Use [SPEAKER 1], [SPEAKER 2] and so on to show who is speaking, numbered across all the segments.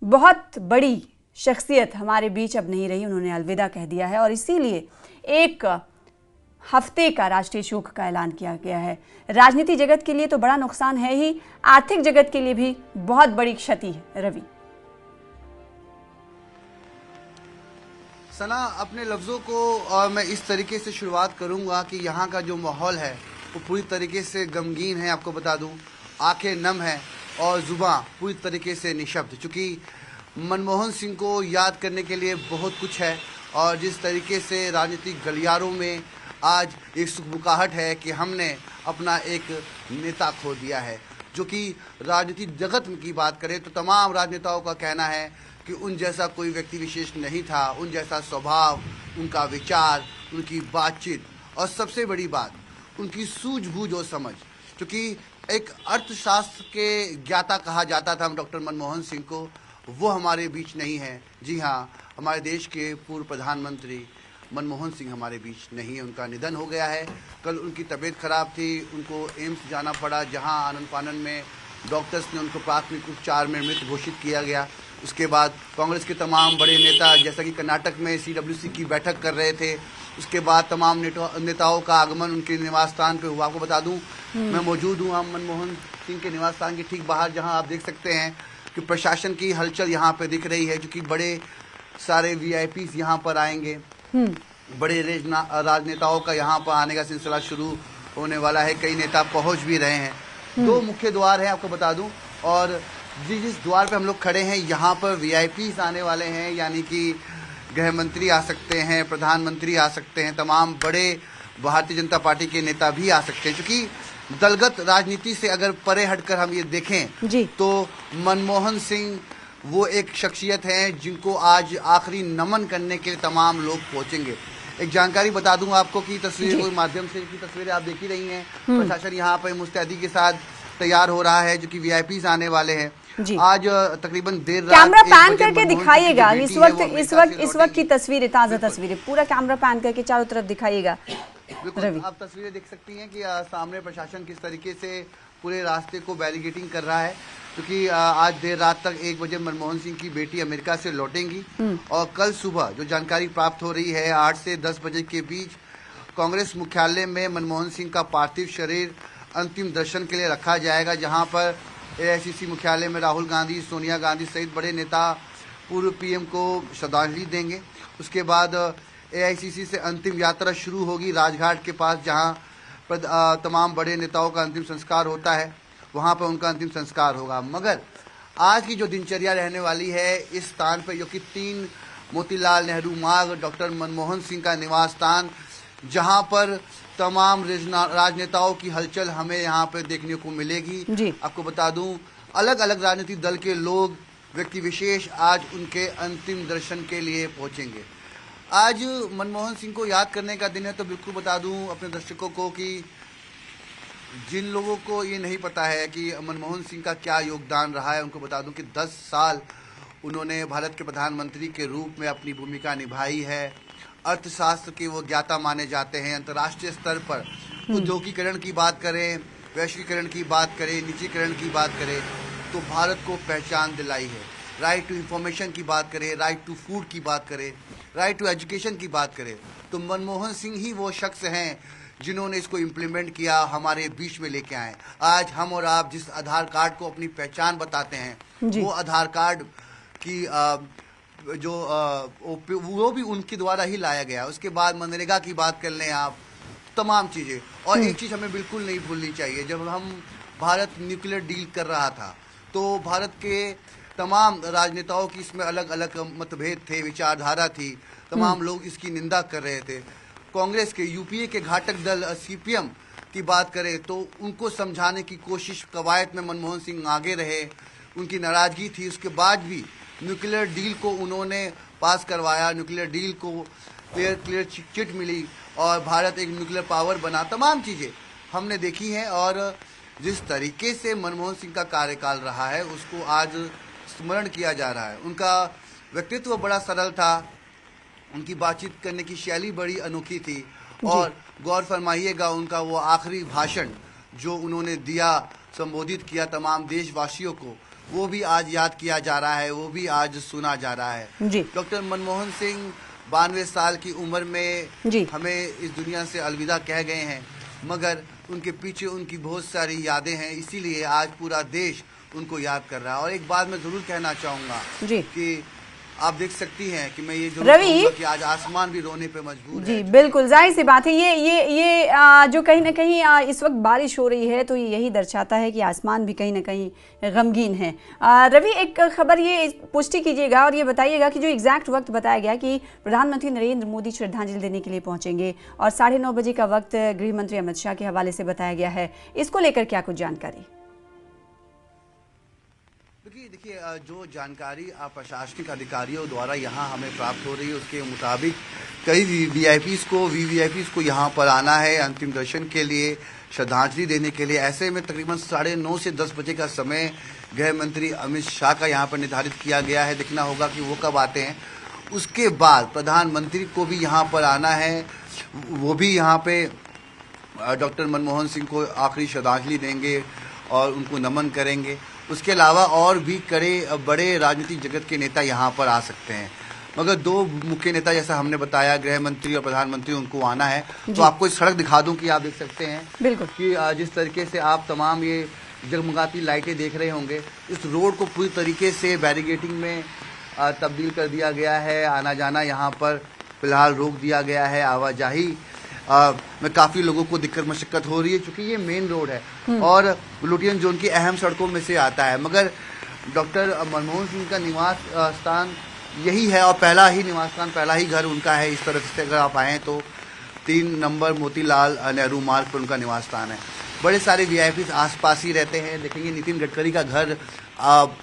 [SPEAKER 1] बहुत बड़ी शख्सियत हमारे बीच अब नहीं रही, उन्होंने अलविदा कह दिया है और इसीलिए एक हफ्ते का राष्ट्रीय शोक का ऐलान किया गया है। राजनीति जगत के लिए तो बड़ा नुकसान है ही, आर्थिक जगत के लिए भी बहुत बड़ी क्षति है। रवि,
[SPEAKER 2] सना, अपने लफ्ज़ों को मैं इस तरीके से शुरुआत करूंगा कि यहाँ का जो माहौल है वो पूरी तरीके से गमगीन है। आपको बता दूं, आंखें नम है और ज़ुबान पूरी तरीके से निशब्द, चूँकि मनमोहन सिंह को याद करने के लिए बहुत कुछ है। और जिस तरीके से राजनीतिक गलियारों में आज एक सुखबुकाहट है कि हमने अपना एक नेता खो दिया है। जो कि राजनीतिक जगत की बात करें तो तमाम राजनेताओं का कहना है कि उन जैसा कोई व्यक्ति विशेष नहीं था, उन जैसा स्वभाव, उनका विचार, उनकी बातचीत और सबसे बड़ी बात उनकी सूझबूझ और समझ। क्योंकि एक अर्थशास्त्र के ज्ञाता कहा जाता था हम डॉक्टर मनमोहन सिंह को, वो हमारे बीच नहीं है। जी हाँ, हमारे देश के पूर्व प्रधानमंत्री मनमोहन सिंह हमारे बीच नहीं है, उनका निधन हो गया है। कल उनकी तबीयत खराब थी, उनको एम्स जाना पड़ा, जहां आनन फानन में डॉक्टर्स ने उनको प्राथमिक उपचार में मृत घोषित किया गया। उसके बाद कांग्रेस के तमाम बड़े नेता जैसा कि कर्नाटक में CWC की बैठक कर रहे थे, उसके बाद तमाम नेताओं का आगमन उनके निवास स्थान पर हुआ। आपको बता दूं, मैं मौजूद हूँ मनमोहन सिंह के निवास स्थान के ठीक बाहर, जहाँ आप देख सकते हैं कि प्रशासन की हलचल यहाँ पर दिख रही है, क्योंकि बड़े सारे VIPs यहाँ पर आएंगे। बड़े राजनेताओं का यहाँ पर आने का सिलसिला शुरू होने वाला है, कई नेता पहुँच भी रहे हैं। 2 मुख्य द्वार हैं आपको बता दूं, और जिस द्वार पे हम लोग खड़े हैं यहाँ पर VIPs आने वाले हैं, यानी कि गृह मंत्री आ सकते हैं, प्रधानमंत्री आ सकते हैं, तमाम बड़े भारतीय जनता पार्टी के नेता भी आ सकते हैं। क्योंकि दलगत राजनीति से अगर परे हटकर हम ये देखें तो मनमोहन सिंह वो एक शख्सियत हैं जिनको आज आखिरी नमन करने के लिए तमाम लोग पहुंचेंगे। एक जानकारी बता दूं आपको कि तस्वीरों के माध्यम से की तस्वीरें आप देख ही रही हैं। प्रशासन यहाँ पर मुस्तैदी के साथ तैयार हो रहा है, जो कि VIPs आने वाले हैं। आज तकरीबन देर रात
[SPEAKER 1] कैमरा पैन करके दिखाइएगा इस वक्त की तस्वीरें, ताजा तस्वीरें, पूरा कैमरा पैन करके चारों तरफ दिखाइएगा।
[SPEAKER 2] आप तस्वीरें देख सकती हैं कि सामने प्रशासन किस तरीके से पूरे रास्ते को बैरिकेडिंग कर रहा है, क्योंकि आज देर रात तक 1 बजे मनमोहन सिंह की बेटी अमेरिका से लौटेंगी और कल सुबह जो जानकारी प्राप्त हो रही है 8 से 10 बजे के बीच कांग्रेस मुख्यालय में मनमोहन सिंह का पार्थिव शरीर अंतिम दर्शन के लिए रखा जाएगा, जहां पर AICC मुख्यालय में राहुल गांधी, सोनिया गांधी सहित बड़े नेता पूर्व PM को श्रद्धांजलि देंगे। उसके बाद AICC से अंतिम यात्रा शुरू होगी राजघाट के पास, जहां तमाम बड़े नेताओं का अंतिम संस्कार होता है, वहां पर उनका अंतिम संस्कार होगा। मगर आज की जो दिनचर्या रहने वाली है इस स्थान पर, जो कि 3 मोतीलाल नेहरू मार्ग डॉक्टर मनमोहन सिंह का निवास स्थान, जहां पर तमाम राजनेताओं की हलचल हमें यहाँ पर देखने को मिलेगी। आपको बता दूं, अलग अलग राजनीतिक दल के लोग, व्यक्ति विशेष आज उनके अंतिम दर्शन के लिए पहुंचेंगे। आज मनमोहन सिंह को याद करने का दिन है, तो बिल्कुल बता दूं अपने दर्शकों को कि जिन लोगों को ये नहीं पता है कि मनमोहन सिंह का क्या योगदान रहा है, उनको बता दूं कि 10 साल उन्होंने भारत के प्रधानमंत्री के रूप में अपनी भूमिका निभाई है। अर्थशास्त्र के वो ज्ञाता माने जाते हैं। अंतर्राष्ट्रीय स्तर पर औद्योगिकरण की बात करें, वैश्वीकरण की बात करें, निजीकरण की बात करें, तो भारत को पहचान दिलाई है। राइट टू इंफॉर्मेशन की बात करें, राइट टू फूड की बात करें, राइट टू एजुकेशन की बात करें, तो मनमोहन सिंह ही वो शख्स हैं जिन्होंने इसको इम्प्लीमेंट किया, हमारे बीच में लेके आए। आज हम और आप जिस आधार कार्ड को अपनी पहचान बताते हैं, वो आधार कार्ड की वो भी उनके द्वारा ही लाया गया। उसके बाद मनरेगा की बात कर लें आप, तमाम चीज़ें। और एक चीज़ हमें बिल्कुल नहीं भूलनी चाहिए, जब हम भारत न्यूक्लियर डील कर रहा था तो भारत के तमाम राजनेताओं की इसमें अलग अलग मतभेद थे, विचारधारा थी, तमाम लोग इसकी निंदा कर रहे थे। कांग्रेस के UPA के घातक दल CPM की बात करें तो उनको समझाने की कोशिश कवायद में मनमोहन सिंह आगे रहे, उनकी नाराजगी थी। उसके बाद भी न्यूक्लियर डील को उन्होंने पास करवाया, न्यूक्लियर डील को क्लियर चिट मिली और भारत एक न्यूक्लियर पावर बना। तमाम चीज़ें हमने देखी हैं और जिस तरीके से मनमोहन सिंह का कार्यकाल रहा है उसको आज स्मरण किया जा रहा है। उनका व्यक्तित्व बड़ा सरल था, उनकी बातचीत करने की शैली बड़ी अनोखी थी और गौर फरमाइएगा उनका वो आखिरी भाषण जो उन्होंने दिया, संबोधित किया तमाम देशवासियों को, वो भी आज याद किया जा रहा है, वो भी आज सुना जा रहा है।
[SPEAKER 1] जी।
[SPEAKER 2] डॉक्टर मनमोहन सिंह 92 साल की उम्र में
[SPEAKER 1] जी।
[SPEAKER 2] हमें इस दुनिया से अलविदा कह गए हैं, मगर उनके पीछे उनकी बहुत सारी यादें हैं, इसीलिए आज पूरा देश उनको याद कर रहा है। और एक बात मैं जरूर कहना चाहूंगा
[SPEAKER 1] जी
[SPEAKER 2] कि आप देख सकती हैं कि मैं ये जरूर
[SPEAKER 1] रवि
[SPEAKER 2] कहूंगा कि आज आसमान भी रोने पे मजबूर
[SPEAKER 1] जी
[SPEAKER 2] है।
[SPEAKER 1] बिल्कुल, जाहिर सी बात है। ये जो कहीं ना कहीं इस वक्त बारिश हो रही है तो ये यही दर्शाता है कि आसमान भी कहीं ना कहीं गमगीन है। रवि, एक खबर ये पुष्टि कीजिएगा और ये बताइएगा कि जो एग्जैक्ट वक्त बताया गया कि प्रधानमंत्री नरेंद्र मोदी श्रद्धांजलि देने के लिए पहुंचेंगे और 9:30 बजे का वक्त गृह मंत्री अमित शाह के हवाले से बताया गया है, इसको लेकर क्या कुछ जानकारी?
[SPEAKER 2] देखिए, जो जानकारी प्रशासनिक अधिकारियों द्वारा यहाँ हमें प्राप्त हो रही है उसके मुताबिक कई वीवीआईपीज को यहाँ पर आना है अंतिम दर्शन के लिए, श्रद्धांजलि देने के लिए। ऐसे में तकरीबन 9:30 से 10 बजे का समय गृह मंत्री अमित शाह का यहाँ पर निर्धारित किया गया है। देखना होगा कि वो कब आते हैं। उसके बाद प्रधानमंत्री को भी यहाँ पर आना है, वो भी यहाँ पे डॉक्टर मनमोहन सिंह को आखिरी श्रद्धांजलि देंगे और उनको नमन करेंगे। उसके अलावा और भी बड़े राजनीतिक जगत के नेता यहाँ पर आ सकते हैं, मगर दो मुख्य नेता जैसा हमने बताया, गृह मंत्री और प्रधानमंत्री, उनको आना है। तो आपको इस सड़क दिखा दूं कि आप देख सकते हैं
[SPEAKER 1] बिल्कुल
[SPEAKER 2] कि जिस तरीके से आप तमाम ये जगमगाती लाइटें देख रहे होंगे, इस रोड को पूरी तरीके से बैरिकेडिंग में तब्दील कर दिया गया है। आना जाना यहाँ पर फिलहाल रोक दिया गया है। आवाजाही में काफ़ी लोगों को दिक्कत मशक्कत हो रही है क्योंकि ये मेन रोड है और लुटियन जोन की अहम सड़कों में से आता है। मगर डॉक्टर मनमोहन सिंह का निवास स्थान यही है और पहला ही निवास स्थान, पहला ही घर उनका है। इस तरफ से अगर आप आएँ तो 3 नंबर मोतीलाल नेहरू मार्ग पर उनका निवास स्थान है। बड़े सारे वीआईपी आसपास ही रहते हैं। देखेंगे नितिन गडकरी का घर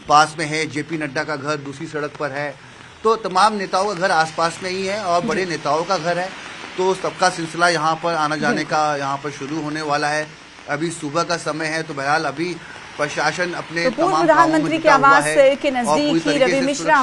[SPEAKER 2] पास में है, जेपी नड्डा का घर दूसरी सड़क पर है। तो तमाम नेताओं का घर आसपास में ही है और बड़े नेताओं का घर है। तो सबका सिलसिला यहाँ पर आना जाने का यहाँ पर शुरू होने वाला है। अभी सुबह का समय है, तो बहरहाल अभी प्रशासन अपने
[SPEAKER 1] तो पूर्व प्रधानमंत्री के आवास के नजदीक ही रवि मिश्रा